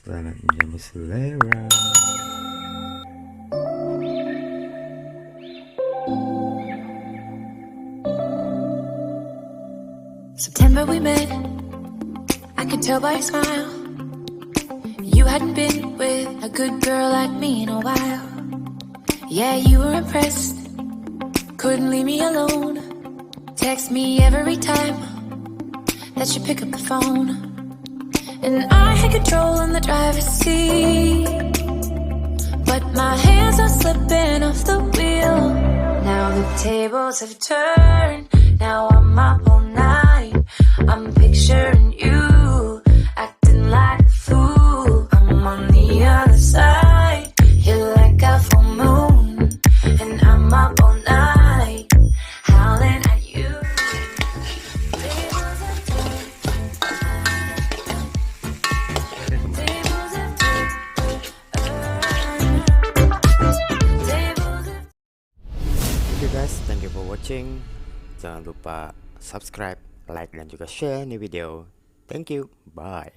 Selamat menjamu selera. September we met, I could tell by your smile. You hadn't been with a good girl like me in a while. Yeah, you were impressed, couldn't leave me alone. Text me every time that you pick up the phone. And I had control on the driver's seat, but my hands are slipping off the wheel. Now the tables have turned, now I'm up all night. I'm picturing you, acting like a fool. I'm on the other side, you're like a full moon, and I'm up all night, howling at you. Thank you guys, thank you for watching. Jangan lupa subscribe, like, dan juga share nih video. Thank you, bye.